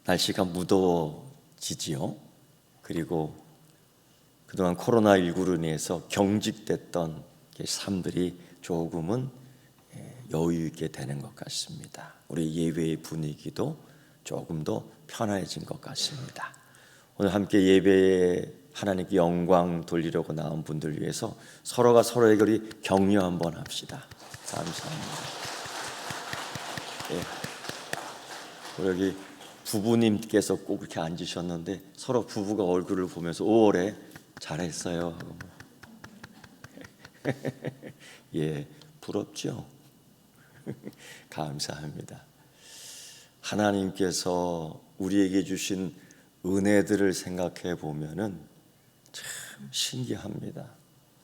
날씨가 무더워지지요. 그리고 그동안 코로나19로 인해서 경직됐던 삶들이 조금은 여유 있게 되는 것 같습니다. 우리 예배의 분위기도 조금 더 편안해진 것 같습니다. 오늘 함께 예배에 하나님께 영광 돌리려고 나온 분들 위해서 서로가 서로에게 격려 한번 합시다. 감사합니다. 여기 부부님께서 꼭 이렇게 앉으셨는데 서로 부부가 얼굴을 보면서 5월에 잘했어요 하고 예, 부럽죠? 감사합니다. 하나님께서 우리에게 주신 은혜들을 생각해 보면은 참 신기합니다.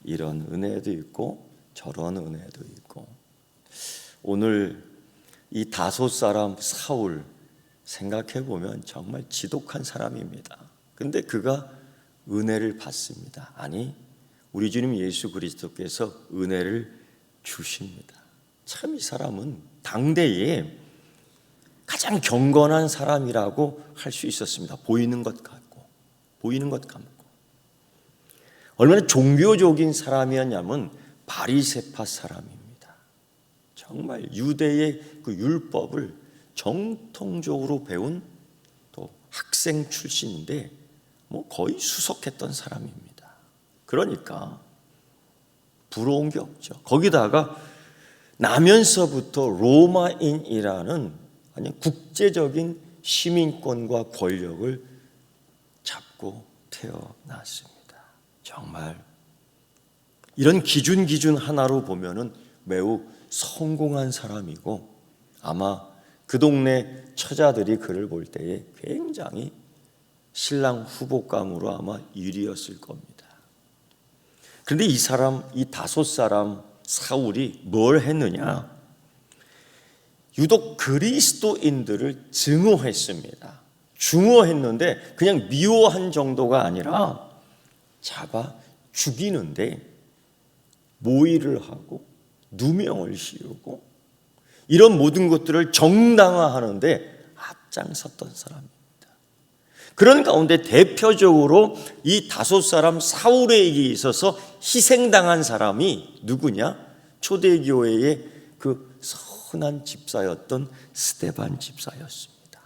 이런 은혜도 있고 저런 은혜도 있고. 오늘 이 다섯 사람 사울 생각해 보면 정말 지독한 사람입니다. 근데 그가 은혜를 받습니다. 아니, 우리 주님 예수 그리스도께서 은혜를 주십니다. 참 이 사람은 당대에 가장 경건한 사람이라고 할 수 있었습니다. 보이는 것 같고 보이는 것 같고. 얼마나 종교적인 사람이었냐면 바리새파 사람입니다. 정말 유대의 그 율법을 정통적으로 배운 또 학생 출신인데 거의 수석했던 사람입니다. 그러니까 부러운 게 없죠. 거기다가 나면서부터 로마인이라는 아니 국제적인 시민권과 권력을 잡고 태어났습니다. 정말 이런 기준 하나로 보면은 매우 성공한 사람이고 아마 그 동네 처자들이 그를 볼 때에 굉장히 신랑 후보감으로 아마 유리였을 겁니다. 그런데 이 다섯 사람 사울이 뭘 했느냐? 유독 그리스도인들을 증오했습니다. 증오했는데 그냥 미워한 정도가 아니라 잡아 죽이는데 모의를 하고 누명을 씌우고 이런 모든 것들을 정당화하는데 앞장섰던 사람입니다. 그런 가운데 대표적으로 이 다섯 사람 사울에게 있어서 희생당한 사람이 누구냐? 초대교회의 그 선한 집사였던 스데반 집사였습니다.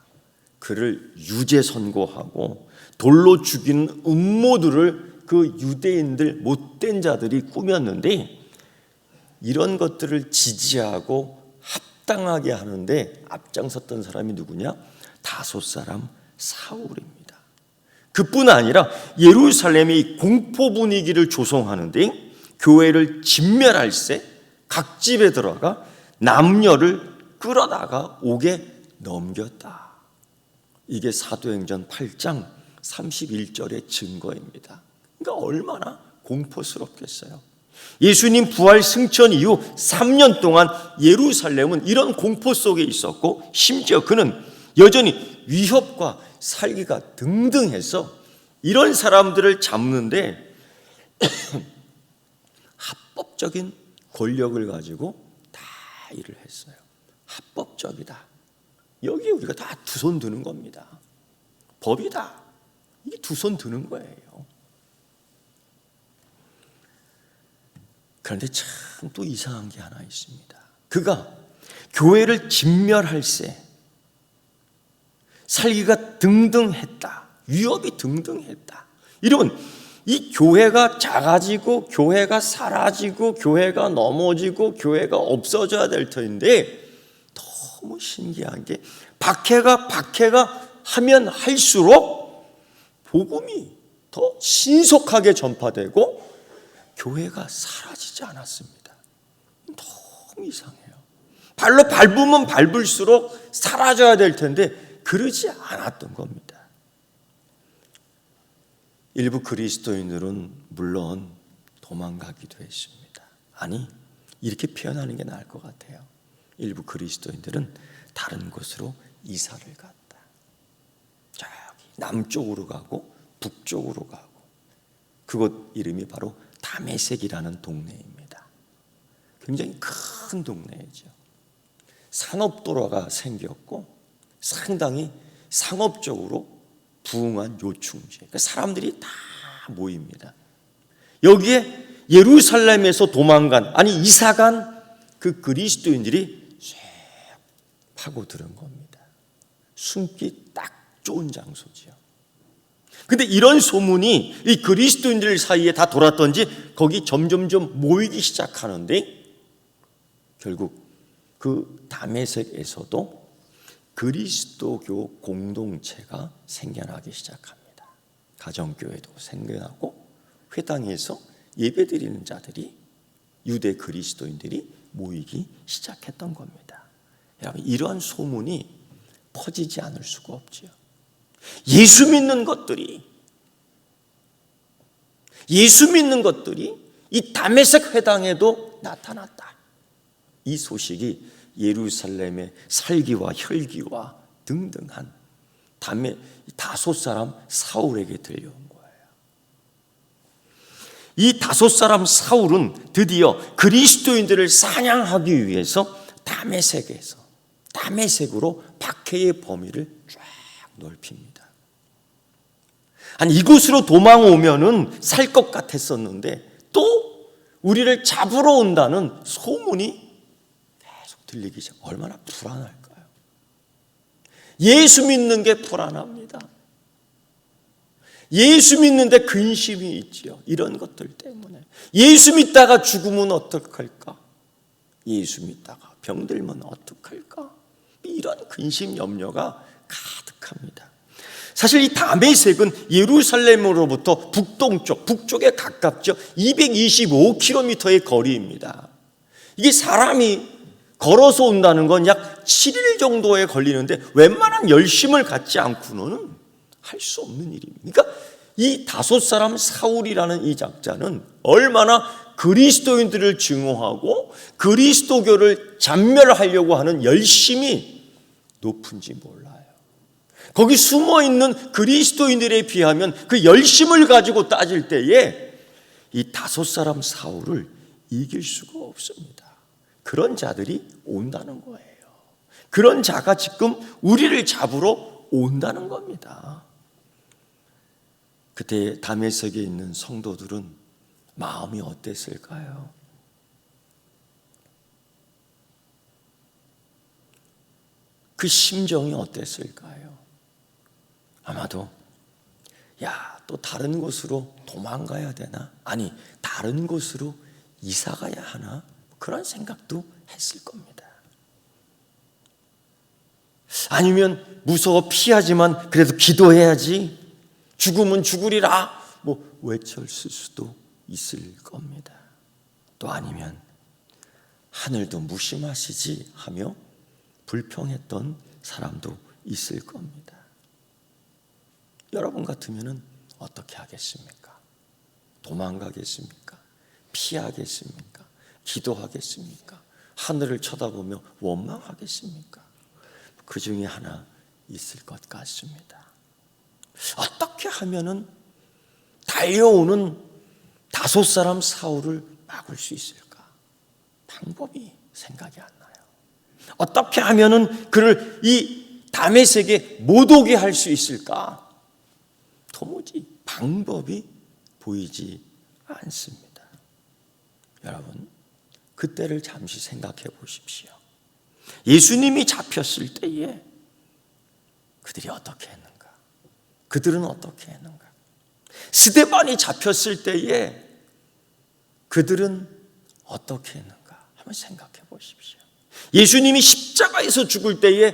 그를 유죄 선고하고 돌로 죽이는 음모들을 그 유대인들 못된 자들이 꾸몄는데 이런 것들을 지지하고 합당하게 하는데 앞장섰던 사람이 누구냐? 다섯 사람 사울입니다. 그뿐 아니라 예루살렘이 공포 분위기를 조성하는데 교회를 진멸할세 각 집에 들어가 남녀를 끌어다가 옥에 넘겼다. 이게 사도행전 8장 31절의 증거입니다. 그러니까 얼마나 공포스럽겠어요. 예수님 부활 승천 이후 3년 동안 예루살렘은 이런 공포 속에 있었고 심지어 그는 여전히 위협과 살기가 등등해서 이런 사람들을 잡는데 합법적인 권력을 가지고 다 일을 했어요. 합법적이다. 여기 우리가 다 두 손 드는 겁니다. 법이다. 이게 두 손 드는 거예요. 그런데 참 또 이상한 게 하나 있습니다. 그가 교회를 진멸할세 살기가 등등했다. 위협이 등등했다. 이러면 이 교회가 작아지고 교회가 사라지고 교회가 넘어지고 교회가 없어져야 될 터인데 너무 신기한 게 박해가 하면 할수록 복음이 더 신속하게 전파되고 교회가 사라지지 않았습니다. 너무 이상해요. 발로 밟으면 밟을수록 사라져야 될 텐데 그러지 않았던 겁니다. 일부 그리스도인들은 물론 도망가기도 했습니다. 아니, 이렇게 표현하는 게 나을 것 같아요. 일부 그리스도인들은 다른 곳으로 이사를 갔다. 저기 남쪽으로 가고 북쪽으로 가고 그곳 이름이 바로 다메섹이라는 동네입니다. 굉장히 큰 동네이죠. 산업도로가 생겼고 상당히 상업적으로 부흥한 요충지. 그러니까 사람들이 다 모입니다. 여기에 예루살렘에서 도망간, 아니 이사간 그 그리스도인들이 쫙 파고드는 겁니다. 숨기 딱 좋은 장소지요. 근데 이런 소문이 이 그리스도인들 사이에 다 돌았던지 거기 점점점 모이기 시작하는데, 결국 그 다메섹에서도 그리스도교 공동체가 생겨나기 시작합니다. 가정교회도 생겨나고 회당에서 예배드리는 자들이, 유대 그리스도인들이 모이기 시작했던 겁니다. 여러분, 이러한 소문이 퍼지지 않을 수가 없지요. 예수 믿는 것들이 이 다메섹 회당에도 나타났다. 이 소식이 예루살렘의 살기와 혈기와 등등한 다섯 사람 사울에게 들려온 거예요. 이 다섯 사람 사울은 드디어 그리스도인들을 사냥하기 위해서 다메섹으로 박해의 범위를 쫙 넓힙니다. 아니, 이곳으로 도망오면은 살 것 같았었는데 또 우리를 잡으러 온다는 소문이 계속 들리기 시작. 얼마나 불안할까요? 예수 믿는 게 불안합니다. 예수 믿는데 근심이 있지요. 이런 것들 때문에. 예수 믿다가 죽으면 어떡할까? 예수 믿다가 병들면 어떡할까? 이런 근심 염려가 가득합니다. 사실 이 다메섹은 예루살렘으로부터 북쪽에 가깝죠. 225km의 거리입니다. 이게 사람이 걸어서 온다는 건 약 7일 정도에 걸리는데 웬만한 열심을 갖지 않고는 할 수 없는 일입니다. 그러니까 이 다섯 사람 사울이라는 이 작자는 얼마나 그리스도인들을 증오하고 그리스도교를 잔멸하려고 하는 열심이 높은지 몰라요. 거기 숨어있는 그리스도인들에 비하면 그 열심을 가지고 따질 때에 이 다섯 사람 사울을 이길 수가 없습니다. 그런 자들이 온다는 거예요. 그런 자가 지금 우리를 잡으러 온다는 겁니다. 그때 다메섹에 있는 성도들은 마음이 어땠을까요? 그 심정이 어땠을까요? 아마도 또 다른 곳으로 도망가야 되나? 아니, 다른 곳으로 이사 가야 하나? 그런 생각도 했을 겁니다. 아니면 무서워 피하지만 그래도 기도해야지, 죽으면 죽으리라 외쳤을 수도 있을 겁니다. 또 아니면 하늘도 무심하시지 하며 불평했던 사람도 있을 겁니다. 여러분 같으면 어떻게 하겠습니까? 도망가겠습니까? 피하겠습니까? 기도하겠습니까? 하늘을 쳐다보며 원망하겠습니까? 그 중에 하나 있을 것 같습니다. 어떻게 하면은 달려오는 다섯 사람 사울을 막을 수 있을까? 방법이 생각이 안 나요. 어떻게 하면은 그를 이 다메섹에 못 오게 할 수 있을까? 도무지 방법이 보이지 않습니다. 여러분, 그때를 잠시 생각해 보십시오. 예수님이 잡혔을 때에 그들이 어떻게 했는가? 그들은 어떻게 했는가? 스데반이 잡혔을 때에 그들은 어떻게 했는가? 한번 생각해 보십시오. 예수님이 십자가에서 죽을 때에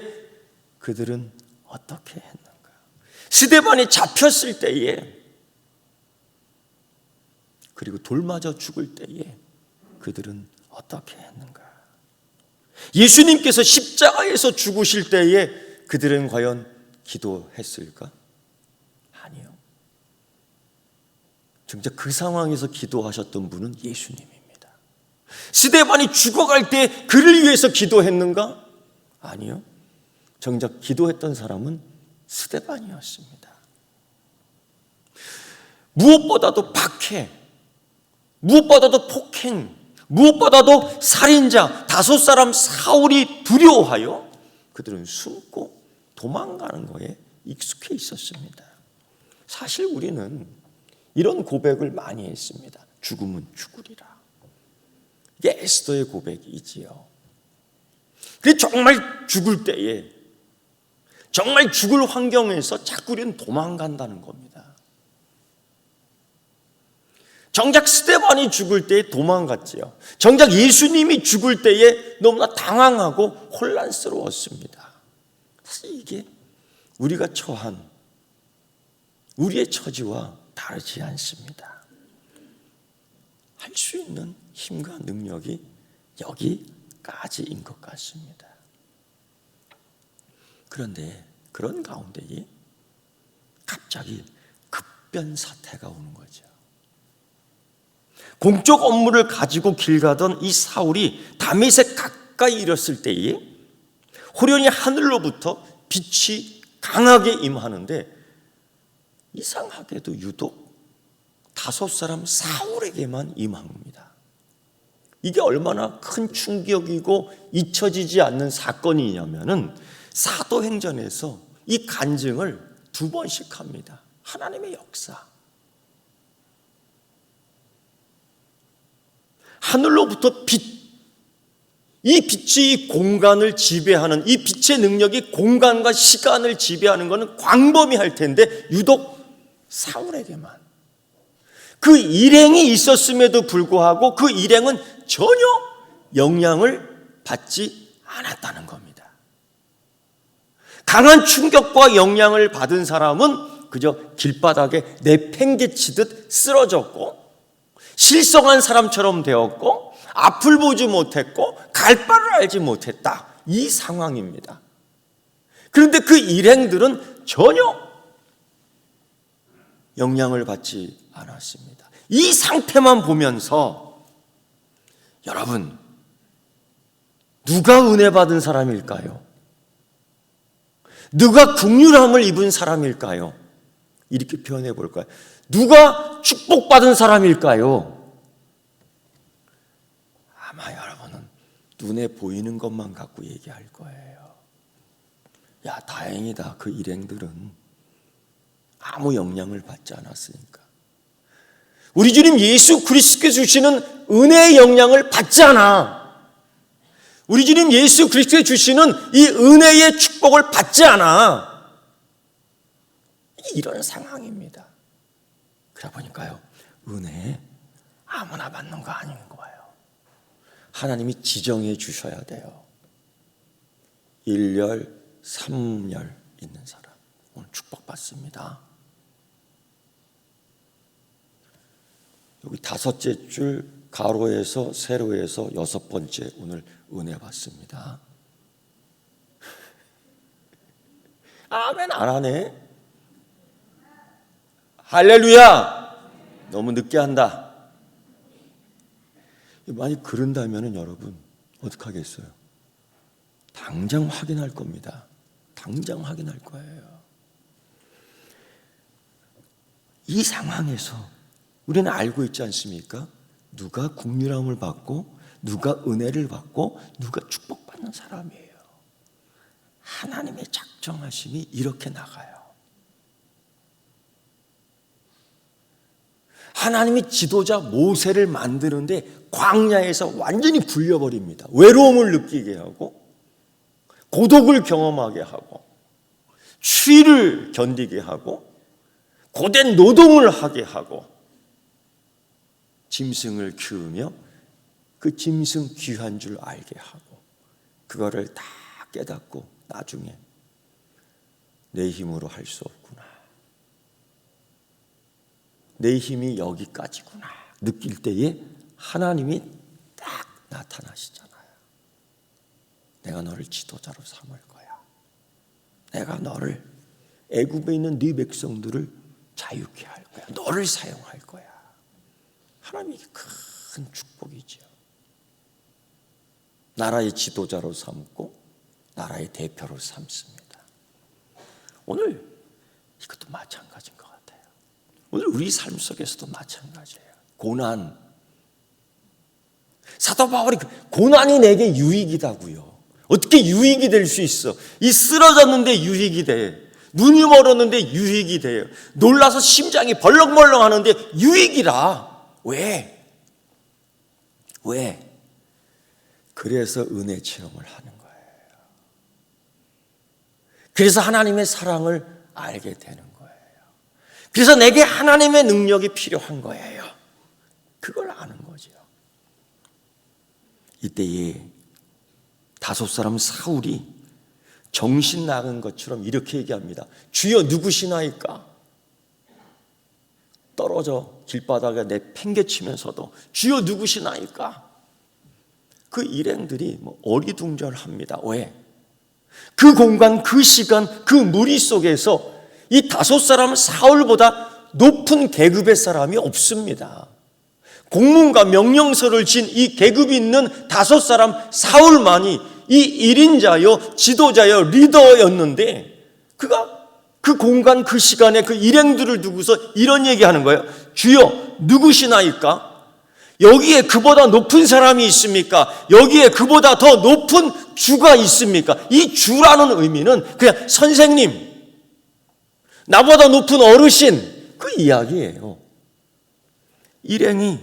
그들은 어떻게 했는가? 스데반이 잡혔을 때에, 그리고 돌 맞아 죽을 때에 그들은 어떻게 했는가? 예수님께서 십자가에서 죽으실 때에 그들은 과연 기도했을까? 아니요. 정작 그 상황에서 기도하셨던 분은 예수님입니다. 스데반이 죽어갈 때 그를 위해서 기도했는가? 아니요. 정작 기도했던 사람은 스데반이었습니다. 무엇보다도 박해, 무엇보다도 폭행, 무엇보다도 살인자 다섯 사람 사울이 두려워하여 그들은 숨고 도망가는 거에 익숙해 있었습니다. 사실 우리는 이런 고백을 많이 했습니다. 죽음은 죽으리라. 이게 에스더의 고백이지요. 그게 정말 죽을 때에, 정말 죽을 환경에서 자꾸 우리는 도망간다는 겁니다. 정작 스데반이 죽을 때에 도망갔지요. 정작 예수님이 죽을 때에 너무나 당황하고 혼란스러웠습니다. 사실 이게 우리가 처한 우리의 처지와 다르지 않습니다. 할 수 있는 힘과 능력이 여기까지인 것 같습니다. 그런데 그런 가운데에 갑자기 급변 사태가 오는 거죠. 공적 업무를 가지고 길 가던 이 사울이 다메섹 가까이 이뤘을 때에 호련히 하늘로부터 빛이 강하게 임하는데 이상하게도 유독 5 사울에게만 임한 겁니다. 이게 얼마나 큰 충격이고 잊혀지지 않는 사건이냐면은 사도행전에서 이 간증을 2번씩 합니다. 하나님의 역사. 하늘로부터 빛, 이 빛이 이 공간을 지배하는, 이 빛의 능력이 공간과 시간을 지배하는 것은 광범위할 텐데 유독 사울에게만 그 일행이 있었음에도 불구하고 그 일행은 전혀 영향을 받지 않았다는 겁니다. 강한 충격과 영향을 받은 사람은 그저 길바닥에 내팽개치듯 쓰러졌고 실성한 사람처럼 되었고 앞을 보지 못했고 갈 바를 알지 못했다. 이 상황입니다. 그런데 그 일행들은 전혀 영향을 받지 않았습니다. 이 상태만 보면서 여러분, 누가 은혜 받은 사람일까요? 누가 긍휼함을 입은 사람일까요? 이렇게 표현해 볼까요? 누가 축복받은 사람일까요? 아마 여러분은 눈에 보이는 것만 갖고 얘기할 거예요. 야, 다행이다. 그 일행들은 아무 영향을 받지 않았으니까. 우리 주님 예수 그리스도께서 주시는 은혜의 영향을 받지 않아. 우리 주님 예수 그리스도께서 주시는 이 은혜의 축복을 받지 않아. 이런 상황입니다. 그래 보니까요, 은혜 아무나 받는 거 아닌 거예요. 하나님이 지정해 주셔야 돼요. 1열, 3열 있는 사람 오늘 축복받습니다. 여기 5째 줄 가로에서 세로에서 6번째 오늘 은혜 받습니다. 아멘 안 하네. 할렐루야. 너무 늦게 한다. 만약 그런다면 여러분 어떡하겠어요? 당장 확인할 겁니다. 당장 확인할 거예요. 이 상황에서 우리는 알고 있지 않습니까? 누가 긍휼함을 받고 누가 은혜를 받고 누가 축복받는 사람이에요. 하나님의 작정하심이 이렇게 나가요. 하나님이 지도자 모세를 만드는데 광야에서 완전히 불려버립니다. 외로움을 느끼게 하고 고독을 경험하게 하고 추위를 견디게 하고 고된 노동을 하게 하고 짐승을 키우며 그 짐승 귀한 줄 알게 하고 그거를 다 깨닫고 나중에 내 힘으로 할 수 없구나. 내 힘이 여기까지구나 느낄 때에 하나님이 딱 나타나시잖아요. 내가 너를 지도자로 삼을 거야. 내가 너를 애굽에 있는 네 백성들을 자유케 할 거야. 너를 사용할 거야. 하나님이 큰 축복이죠. 나라의 지도자로 삼고 나라의 대표로 삼습니다. 오늘 이것도 마찬가지인 것 같아요. 오늘 우리 삶 속에서도 마찬가지예요. 고난. 사도 바울이 고난이 내게 유익이다고요. 어떻게 유익이 될 수 있어? 이 쓰러졌는데 유익이 돼. 눈이 멀었는데 유익이 돼요. 놀라서 심장이 벌렁벌렁 하는데 유익이라. 왜? 그래서 은혜 체험을 하는 거예요. 그래서 하나님의 사랑을 알게 되는 거예요. 그래서 내게 하나님의 능력이 필요한 거예요. 그걸 아는 거죠. 이때에 5 사울이 정신 나간 것처럼 이렇게 얘기합니다. 주여 누구시나이까? 떨어져 길바닥에 내팽개치면서도 주여 누구시나이까? 그 일행들이 어리둥절합니다. 왜? 그 공간, 그 시간, 그 무리 속에서 이 5 사울보다 높은 계급의 사람이 없습니다. 공문과 명령서를 진 이 계급이 있는 5 사울만이 이 1인자요, 지도자요, 리더였는데 그가 그 공간, 그 시간에 그 일행들을 두고서 이런 얘기하는 거예요. 주여 누구시나이까? 여기에 그보다 높은 사람이 있습니까? 여기에 그보다 더 높은 주가 있습니까? 이 주라는 의미는 그냥 선생님, 나보다 높은 어르신, 그 이야기예요. 일행이,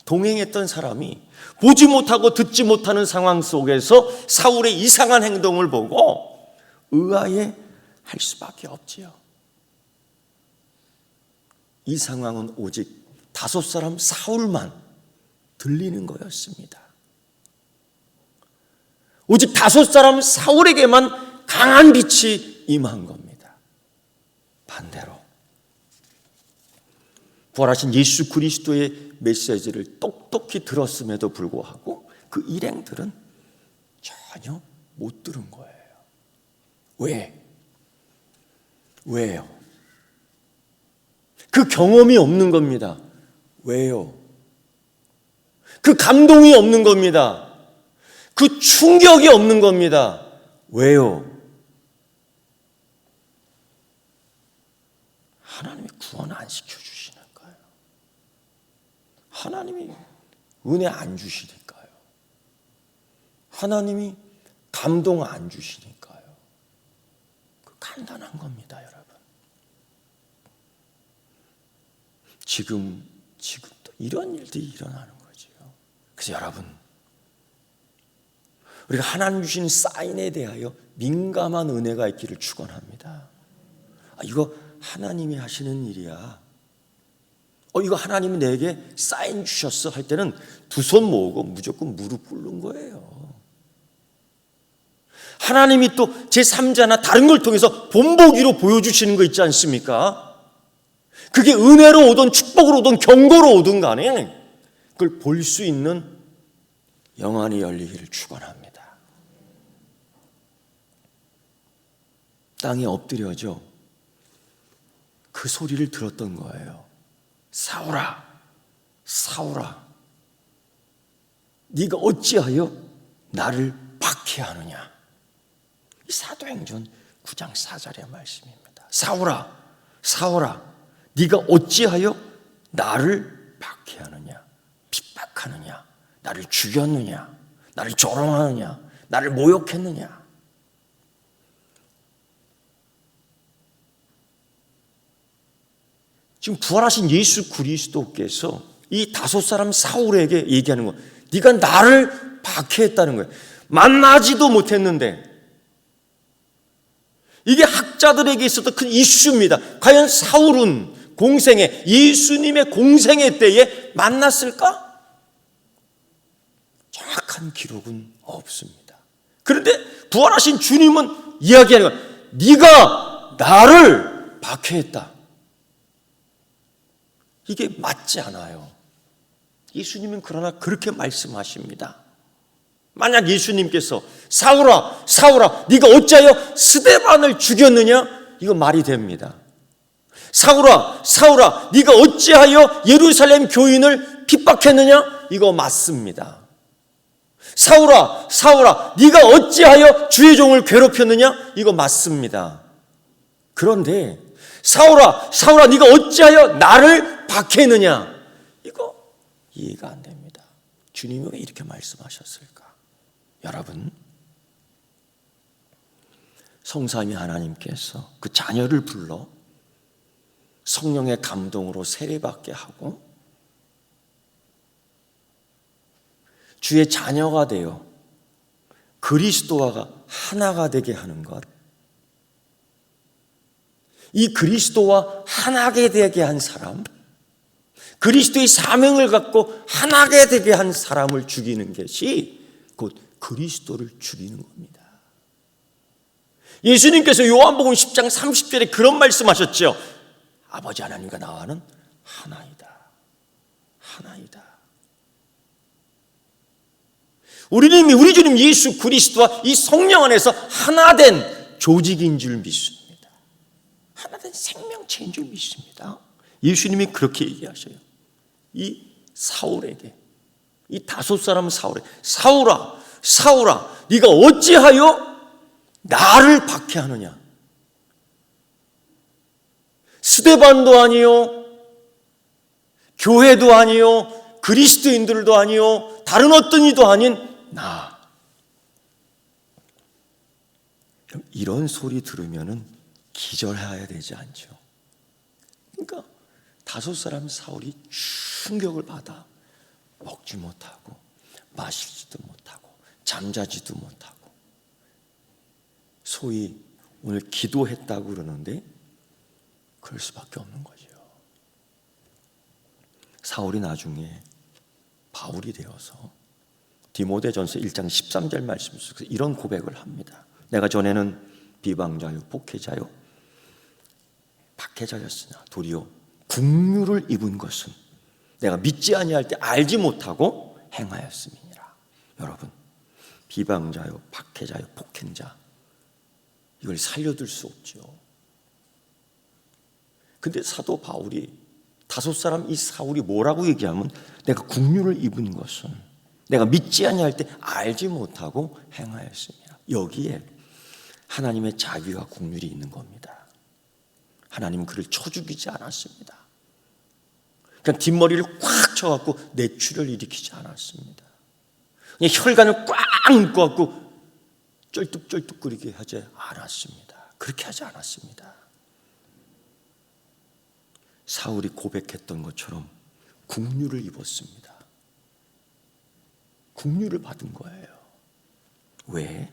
동행했던 사람이 보지 못하고 듣지 못하는 상황 속에서 사울의 이상한 행동을 보고 의아해 할 수밖에 없지요. 이 상황은 오직 5 사울만 들리는 거였습니다. 오직 5 사울에게만 강한 빛이 임한 겁니다. 반대로 부활하신 예수 그리스도의 메시지를 똑똑히 들었음에도 불구하고 그 일행들은 전혀 못 들은 거예요. 왜요? 그 경험이 없는 겁니다. 왜요? 그 감동이 없는 겁니다. 그 충격이 없는 겁니다. 왜요? 하나님이 구원 안 시켜주시니까요. 하나님이 은혜 안 주시니까요. 하나님이 감동 안 주시니까요. 그 간단한 겁니다, 여러분. 지금도 이런 일들이 일어나는 거죠. 그래서 여러분, 우리가 하나님 주신 사인에 대하여 민감한 은혜가 있기를 축원합니다. 이거 하나님이 하시는 일이야. 이거 하나님이 내게 사인 주셨어 할 때는 2손 모으고 무조건 무릎 꿇는 거예요. 하나님이 또 제3자나 다른 걸 통해서 본보기로 보여주시는 거 있지 않습니까? 그게 은혜로 오든 축복으로 오든 경고로 오든 간에 그걸 볼 수 있는 영안이 열리기를 축원합니다. 땅에 엎드려져 그 소리를 들었던 거예요. 사울아, 사울아, 네가 어찌하여 나를 박해하느냐? 이 사도행전 9장 4절의 말씀입니다. 사울아, 사울아, 네가 어찌하여 나를 박해하느냐? 핍박하느냐? 나를 죽였느냐? 나를 조롱하느냐? 나를 모욕했느냐? 지금 부활하신 예수 그리스도께서 이 5 사울에게 얘기하는 거, 네가 나를 박해했다는 거예요. 만나지도 못했는데, 이게 학자들에게 있었던 큰 이슈입니다. 과연 사울은 공생애, 예수님의 공생애 때에 만났을까? 정확한 기록은 없습니다. 그런데 부활하신 주님은 이야기하는 거예요. 네가 나를 박해했다. 이게 맞지 않아요. 예수님은 그러나 그렇게 말씀하십니다. 만약 예수님께서 사울아, 사울아, 네가 어찌하여 스데반을 죽였느냐? 이거 말이 됩니다. 사울아, 사울아, 네가 어찌하여 예루살렘 교인을 핍박했느냐? 이거 맞습니다. 사울아, 사울아, 네가 어찌하여 주의 종을 괴롭혔느냐? 이거 맞습니다. 그런데 사울아, 사울아, 네가 어찌하여 나를 박해느냐? 이거 이해가 안 됩니다. 주님이 왜 이렇게 말씀하셨을까? 여러분, 성삼위 하나님께서 그 자녀를 불러 성령의 감동으로 세례받게 하고 주의 자녀가 되어 그리스도와 하나가 되게 하는 것, 이 그리스도와 하나게 되게 한 사람, 그리스도의 사명을 갖고 하나게 되게 한 사람을 죽이는 것이 곧 그리스도를 죽이는 겁니다. 예수님께서 요한복음 10장 30절에 그런 말씀하셨죠. 아버지 하나님과 나와는 하나이다. 하나이다. 우리는 우리 주님 예수 그리스도와 이 성령 안에서 하나된 조직인 줄 믿습니다. 하나된 생명체인 줄 믿습니다. 예수님이 그렇게 얘기하셔요. 이 사울에게, 이 다섯 사람 사울에게, 사울아, 사울아, 네가 어찌하여 나를 박해하느냐? 스데반도 아니요, 교회도 아니요, 그리스도인들도 아니요, 다른 어떤 이도 아닌 나. 이런 소리 들으면은 기절해야 되지 않죠. 그러니까 다섯 사람 사울이 충격을 받아 먹지 못하고 마시지도 못하고 잠자지도 못하고 소위 오늘 기도했다고 그러는데 그럴 수밖에 없는 거죠. 사울이 나중에 바울이 되어서 디모데전서 1장 13절 말씀 속에서 이런 고백을 합니다. 내가 전에는 비방자요 폭해자요 박해자였으나 도리어 국류를 입은 것은 내가 믿지 아니할 때 알지 못하고 행하였음이니라. 여러분, 비방자요 박해자요 폭행자, 이걸 살려둘 수 없죠. 근데 사도 바울이 다섯 사람 이 사울이 뭐라고 얘기하면 내가 국류를 입은 것은 내가 믿지 아니할 때 알지 못하고 행하였습니다. 여기에 하나님의 자비와 국률이 있는 겁니다. 하나님은 그를 쳐 죽이지 않았습니다. 그냥 뒷머리를 꽉 쳐갖고 뇌출혈을 일으키지 않았습니다. 그냥 혈관을 꽉 묶어갖고 쩔뚝쩔뚝거리게 하지 않았습니다. 그렇게 하지 않았습니다. 사울이 고백했던 것처럼 국류를 입었습니다. 국류를 받은 거예요. 왜?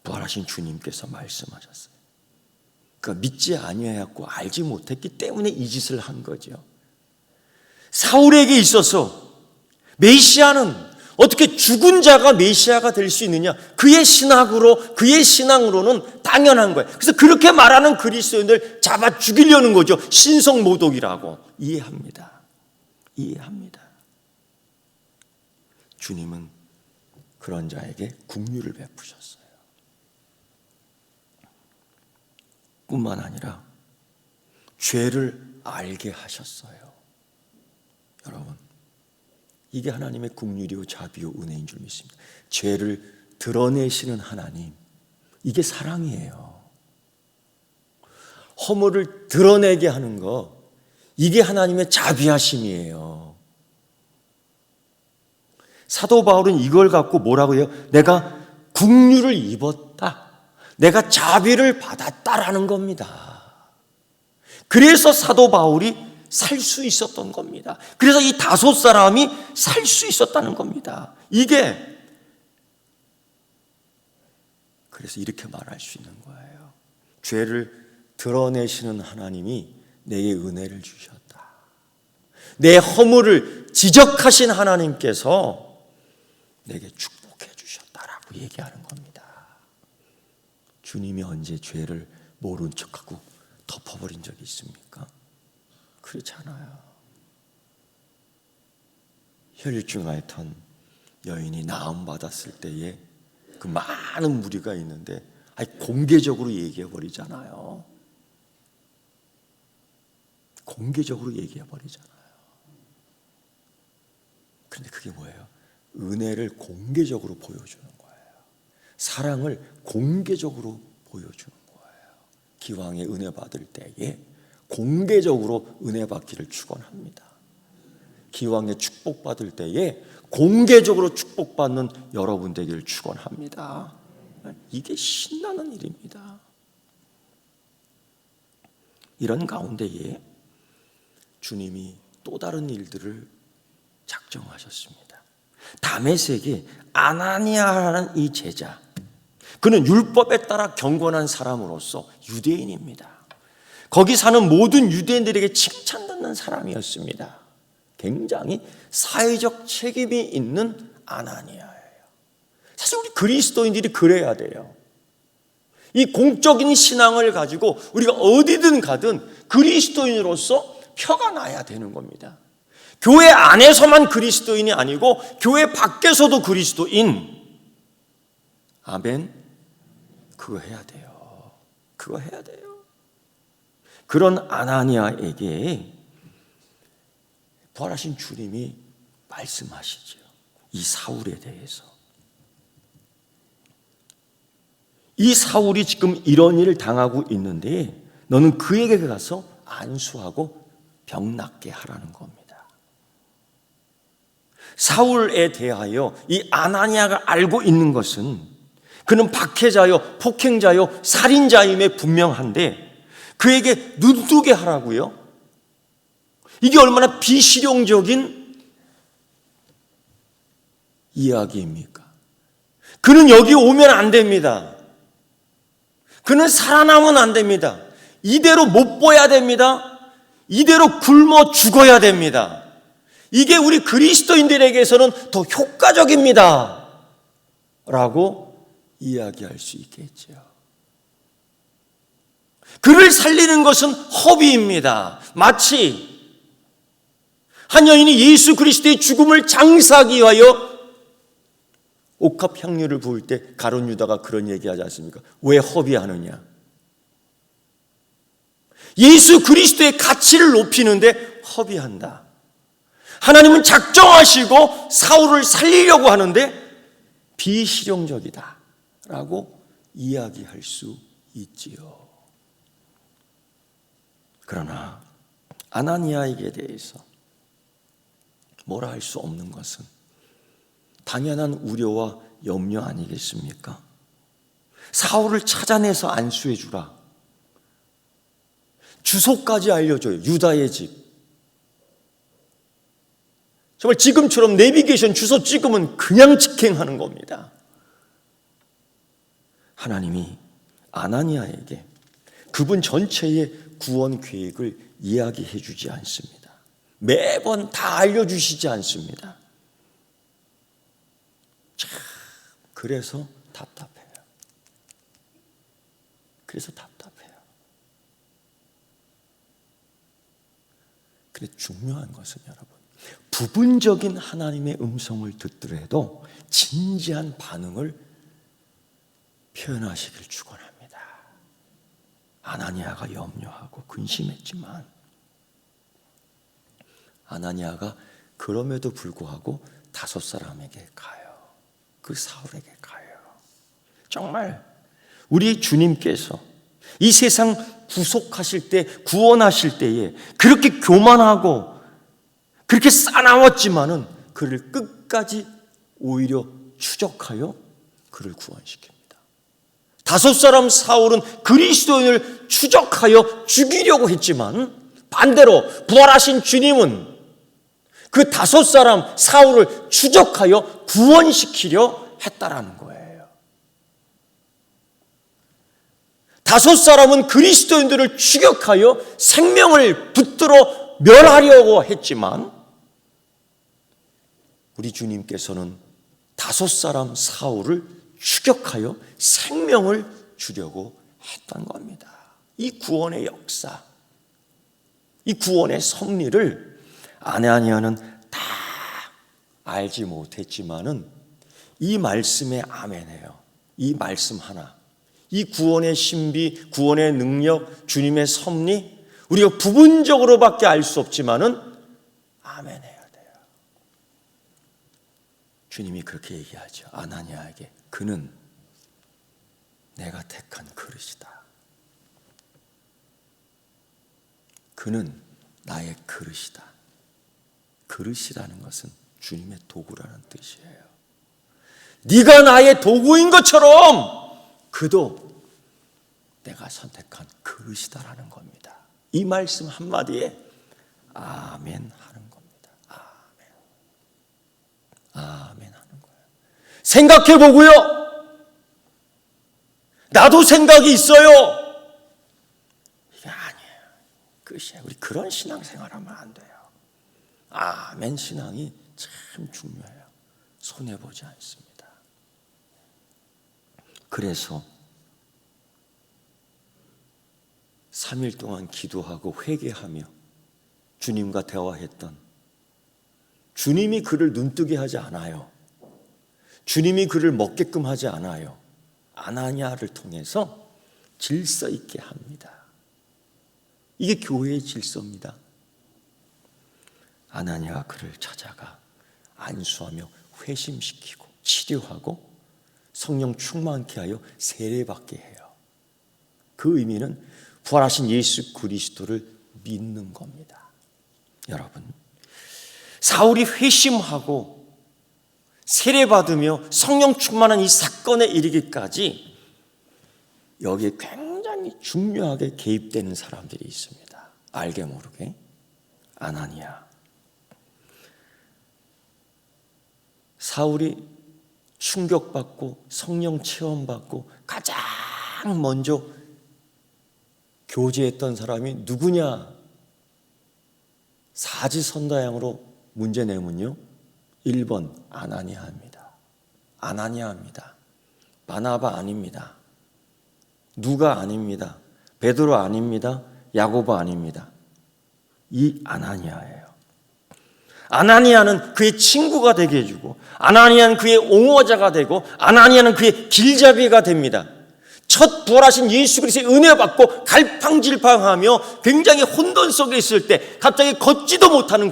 부활하신 주님께서 말씀하셨어요. 그러니까 믿지 아니하였고 알지 못했기 때문에 이 짓을 한 거죠. 사울에게 있어서 메시아는 어떻게 죽은 자가 메시아가 될 수 있느냐? 그의 신앙으로는 당연한 거예요. 그래서 그렇게 말하는 그리스도인들 잡아 죽이려는 거죠. 신성모독이라고 이해합니다. 이해합니다. 주님은 그런 자에게 국류를 베푸셨어요. 뿐만 아니라 죄를 알게 하셨어요. 여러분, 이게 하나님의 국률이요 자비요 은혜인 줄 믿습니다. 죄를 드러내시는 하나님, 이게 사랑이에요. 허물을 드러내게 하는 거, 이게 하나님의 자비하심이에요. 사도 바울은 이걸 갖고 뭐라고 해요? 내가 국류를 입었다, 내가 자비를 받았다라는 겁니다. 그래서 사도 바울이 살 수 있었던 겁니다. 그래서 이 다섯 사람이 살 수 있었다는 겁니다. 그래서 이렇게 말할 수 있는 거예요. 죄를 드러내시는 하나님이 내게 은혜를 주셨다. 내 허물을 지적하신 하나님께서 내게 축복해 주셨다라고 얘기하는 겁니다. 주님이 언제 죄를 모른 척하고 덮어버린 적이 있습니까? 그렇지 않아요. 혈류증 앓던 여인이 나음 받았을 때에 그 많은 무리가 있는데 공개적으로 얘기해 버리잖아요. 공개적으로 얘기해 버리잖아요. 그런데 그게 뭐예요? 은혜를 공개적으로 보여주는 거예요. 사랑을 공개적으로 보여주는 거예요. 기왕에 은혜 받을 때에 공개적으로 은혜 받기를 축원합니다. 기왕에 축복받을 때에 공개적으로 축복받는 여러분 되기를 축원합니다. 이게 신나는 일입니다. 이런 가운데에 주님이 또 다른 일들을 작정하셨습니다. 다메섹에 아나니아라는 이 제자, 그는 율법에 따라 경건한 사람으로서 유대인입니다. 거기 사는 모든 유대인들에게 칭찬받는 사람이었습니다. 굉장히 사회적 책임이 있는 아나니아예요. 사실 우리 그리스도인들이 그래야 돼요. 이 공적인 신앙을 가지고 우리가 어디든 가든 그리스도인으로서 표가 나야 되는 겁니다. 교회 안에서만 그리스도인이 아니고 교회 밖에서도 그리스도인. 아멘. 그거 해야 돼요. 그거 해야 돼요. 그런 아나니아에게 부활하신 주님이 말씀하시죠. 이 사울에 대해서. 이 사울이 지금 이런 일을 당하고 있는데 너는 그에게 가서 안수하고 병 낫게 하라는 겁니다. 사울에 대하여 이 아나니아가 알고 있는 것은 그는 박해자요, 폭행자요, 살인자임에 분명한데 그에게 눈뜨게 하라고요? 이게 얼마나 비실용적인 이야기입니까? 그는 여기 오면 안 됩니다. 그는 살아남으면 안 됩니다. 이대로 못 보야 됩니다. 이대로 굶어 죽어야 됩니다. 이게 우리 그리스도인들에게서는 더 효과적입니다. 라고 이야기할 수 있겠죠. 그를 살리는 것은 허비입니다. 마치 한 여인이 예수 그리스도의 죽음을 장사하기 위하여 옥합 향유를 부을 때 가룟 유다가 그런 얘기하지 않습니까? 왜 허비하느냐? 예수 그리스도의 가치를 높이는데 허비한다. 하나님은 작정하시고 사울을 살리려고 하는데 비실용적이다 라고 이야기할 수 있지요. 그러나 아나니아에게 대해서 뭐라 할 수 없는 것은 당연한 우려와 염려 아니겠습니까? 사울을 찾아내서 안수해 주라. 주소까지 알려줘요. 유다의 집. 정말 지금처럼 내비게이션 주소 찍으면 그냥 직행하는 겁니다. 하나님이 아나니아에게 그분 전체의 구원 계획을 이야기해 주지 않습니다. 매번 다 알려주시지 않습니다. 참, 그래서 답답해요. 그래서 답답해요. 근데 중요한 것은 여러분, 부분적인 하나님의 음성을 듣더라도 진지한 반응을 표현하시길 축원합니다. 아나니아가 염려하고 근심했지만 아나니아가 그럼에도 불구하고 5사람에게 가요. 그 사울에게 가요. 정말 우리 주님께서 이 세상 구속하실 때, 구원하실 때에 그렇게 교만하고 그렇게 싸나웠지만은 그를 끝까지 오히려 추적하여 그를 구원시킵니다. 5사람 사울은 그리스도인을 추적하여 죽이려고 했지만 반대로 부활하신 주님은 그 5사람 사울을 추적하여 구원시키려 했다라는 거예요. 5사람은 그리스도인들을 추격하여 생명을 붙들어 멸하려고 했지만 우리 주님께서는 5사람 사울을 추격하여 생명을 주려고 했던 겁니다. 이 구원의 역사, 이 구원의 섭리를 아나니아는 다 알지 못했지만은 이 말씀에 아멘해요. 이 말씀 하나, 이 구원의 신비, 구원의 능력, 주님의 섭리, 우리가 부분적으로밖에 알 수 없지만은 아멘해야 돼요. 주님이 그렇게 얘기하죠. 아나니아에게 그는 내가 택한 그릇이다. 그는 나의 그릇이다. 그릇이라는 것은 주님의 도구라는 뜻이에요. 네가 나의 도구인 것처럼 그도 내가 선택한 그릇이다라는 겁니다. 이 말씀 한마디에 아멘 하는 겁니다. 아멘. 아멘 하는 거예요. 생각해 보고요. 나도 생각이 있어요. 이게 아니에요. 끝이에요. 우리 그런 신앙생활하면 안 돼요. 아멘 신앙이 참 중요해요. 손해보지 않습니다. 그래서 3일 동안 기도하고 회개하며 주님과 대화했던, 주님이 그를 눈뜨게 하지 않아요. 주님이 그를 먹게끔 하지 않아요. 아나니아를 통해서 질서 있게 합니다. 이게 교회의 질서입니다. 아나니아가 그를 찾아가 안수하며 회심시키고 치료하고 성령 충만케 하여 세례받게 해요. 그 의미는 부활하신 예수 그리스도를 믿는 겁니다. 여러분, 사울이 회심하고 세례받으며 성령 충만한 이 사건에 이르기까지 여기에 굉장히 중요하게 개입되는 사람들이 있습니다. 알게 모르게. 아나니아. 사울이 충격받고 성령 체험받고 가장 먼저 교제했던 사람이 누구냐? 사지선다양으로 문제 내면요 1번 아나니아입니다. 아나니아입니다. 바나바 아닙니다. 누가 아닙니다. 베드로 아닙니다. 야고보 아닙니다. 이 아나니아예요. 아나니아는 그의 친구가 되게 해주고, 아나니아는 그의 옹호자가 되고, 아나니아는 그의 길잡이가 됩니다. 첫 부활하신 예수 그리스도의 은혜 받고 갈팡질팡하며 굉장히 혼돈 속에 있을 때 갑자기 걷지도 못하는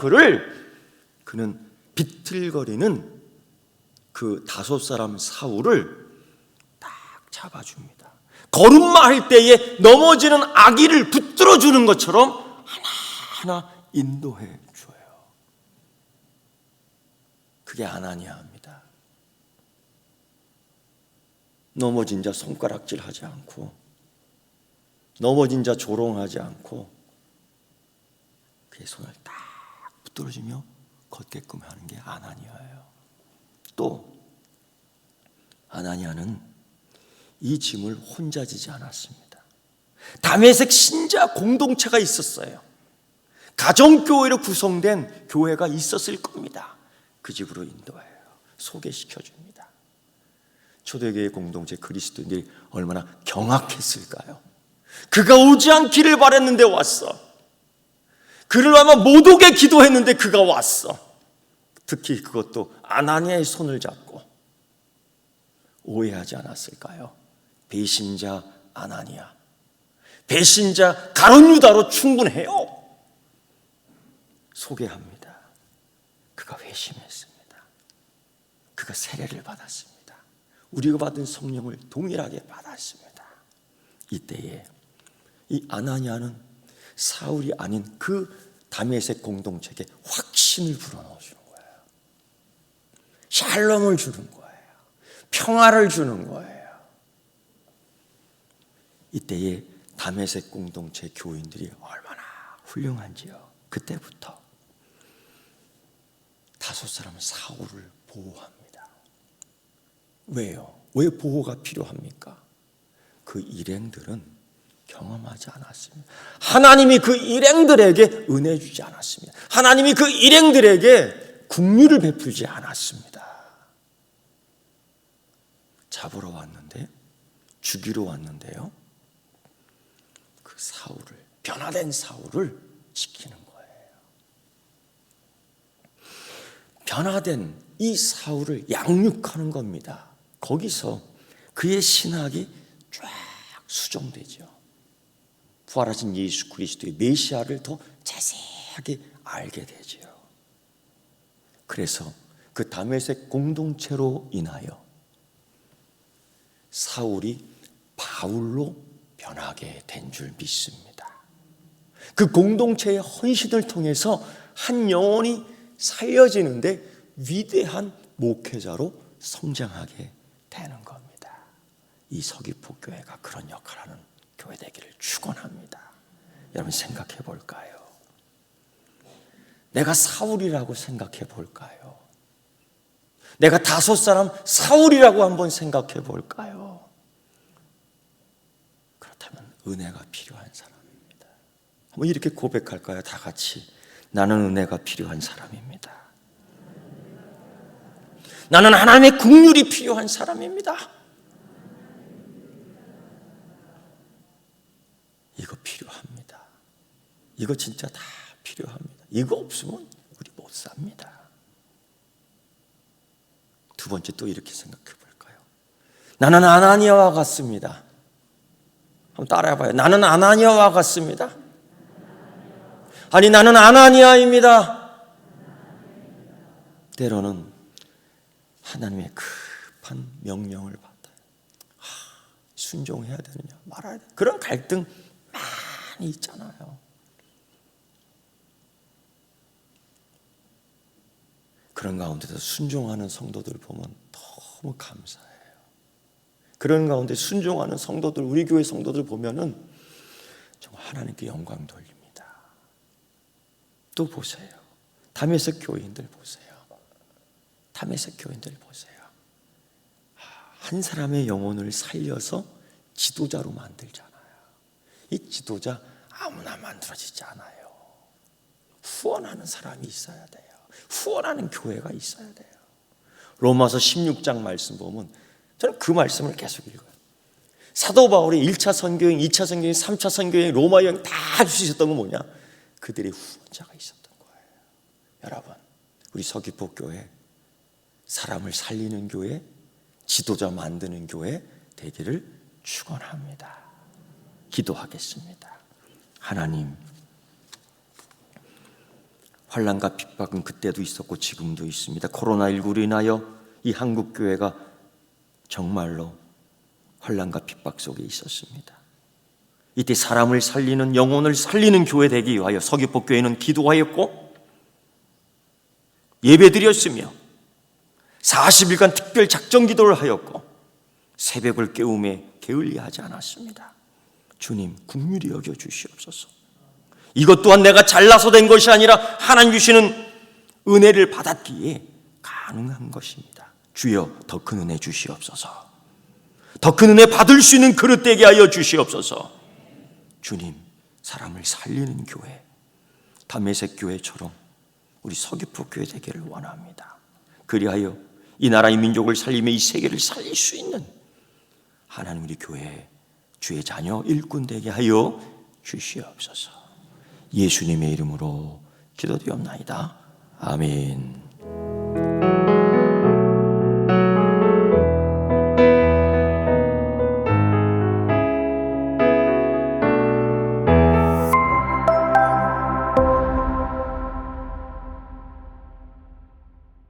그는 비틀거리는 그 다섯 사람 사울을 딱 잡아줍니다. 걸음마 할 때에 넘어지는 아기를 붙들어 주는 것처럼 하나하나 인도해 줘요. 그게 아나니아입니다. 넘어진 자 손가락질하지 않고, 넘어진 자 조롱하지 않고, 그의 손을 딱 붙들어주며 걷게끔 하는 게 아나니아예요. 또 아나니아는 이 짐을 혼자 지지 않았습니다. 다메섹 신자 공동체가 있었어요. 가정교회로 구성된 교회가 있었을 겁니다. 그 집으로 인도해요. 소개시켜줍니다. 초대교회 공동체 그리스도인들이 얼마나 경악했을까요? 그가 오지 않기를 바랬는데 왔어. 그를 아마 못 오게 기도했는데 그가 왔어. 특히 그것도 아나니아의 손을 잡고. 오해하지 않았을까요? 배신자 아나니아, 배신자 가룟 유다로 충분해요. 소개합니다. 그가 회심했습니다. 그가 세례를 받았습니다. 우리가 받은 성령을 동일하게 받았습니다. 이때에 이 아나니아는 사울이 아닌 그 다메섹 공동체에게 확신을 불어넣어주는 거예요. 샬롬을 주는 거예요. 평화를 주는 거예요. 이때에 다메섹 공동체 교인들이 얼마나 훌륭한지요. 그때부터 다섯 사람은 사울을 보호합니다. 왜요? 왜 보호가 필요합니까? 그 일행들은 경험하지 않았습니다. 하나님이 그 일행들에게 은혜 주지 않았습니다. 하나님이 그 일행들에게 긍휼을 베풀지 않았습니다. 잡으러 왔는데, 죽이러 왔는데요, 그 사울을, 변화된 사울을 지키는 거예요. 변화된 이 사울을 양육하는 겁니다. 거기서 그의 신학이 쫙 수정되죠. 부활하신 예수 그리스도의 메시아를 더 자세하게 알게 되죠. 그래서 그 다메섹 공동체로 인하여 사울이 바울로 변하게 된 줄 믿습니다. 그 공동체의 헌신을 통해서 한 영혼이 살려지는데 위대한 목회자로 성장하게 되는 겁니다. 이 서귀포 교회가 그런 역할을 하는 교회 되기를 축원합니다. 여러분 생각해 볼까요? 내가 사울이라고 생각해 볼까요? 내가 5 사울이라고 한번 생각해 볼까요? 그렇다면 은혜가 필요한 사람입니다. 한번 이렇게 고백할까요? 다 같이. 나는 은혜가 필요한 사람입니다. 나는 하나님의 긍휼이 필요한 사람입니다. 이거 필요합니다. 이거 진짜 다 필요합니다. 이거 없으면 우리 못 삽니다. 2번째 또 이렇게 생각해 볼까요? 나는 아나니아와 같습니다. 한번 따라해봐요. 나는 아나니아와 같습니다. 아니, 나는 아나니아입니다. 때로는 하나님의 급한 명령을 받아요. 순종해야 되느냐 말아야 되느냐, 그런 갈등 많이 있잖아요. 그런 가운데서 순종하는 성도들 보면 너무 감사해요. 그런 가운데 순종하는 성도들, 우리 교회 성도들 보면은 정말 하나님께 영광 돌립니다. 또 보세요. 다메섹 교인들 보세요. 다메섹 교인들 보세요. 한 사람의 영혼을 살려서 지도자로 만들잖아요. 이 지도자 아무나 만들어지지 않아요. 후원하는 사람이 있어야 돼요. 후원하는 교회가 있어야 돼요. 로마서 16장 말씀 보면 저는 그 말씀을 계속 읽어요. 사도 바울이 1차 선교행, 2차 선교행, 3차 선교행, 로마 여행 다 할 수 있었던 건 뭐냐? 그들의 후원자가 있었던 거예요. 여러분, 우리 서귀포 교회 사람을 살리는 교회, 지도자 만드는 교회 되기를 축원합니다. 기도하겠습니다. 하나님, 환난과 핍박은 그때도 있었고 지금도 있습니다. 코로나19로 인하여 이 한국 교회가 정말로 환난과 핍박 속에 있었습니다. 이때 사람을 살리는, 영혼을 살리는 교회 되기 위하여 서귀포 교회는 기도하였고 예배드렸으며 40일간 특별 작정 기도를 하였고 새벽을 깨우며 게을리하지 않았습니다. 주님, 긍휼히 여겨 주시옵소서. 이것 또한 내가 잘나서 된 것이 아니라 하나님 주시는 은혜를 받았기에 가능한 것입니다. 주여, 더 큰 은혜 주시옵소서. 더 큰 은혜 받을 수 있는 그릇 되게 하여 주시옵소서. 주님, 사람을 살리는 교회, 다메섹 교회처럼 우리 서귀포 교회 되기를 원합니다. 그리하여 이 나라의 민족을 살리며 이 세계를 살릴 수 있는 하나님 우리 교회 주의 자녀 일꾼 되게 하여 주시옵소서. 예수님의 이름으로 기도드리옵나이다. 아멘.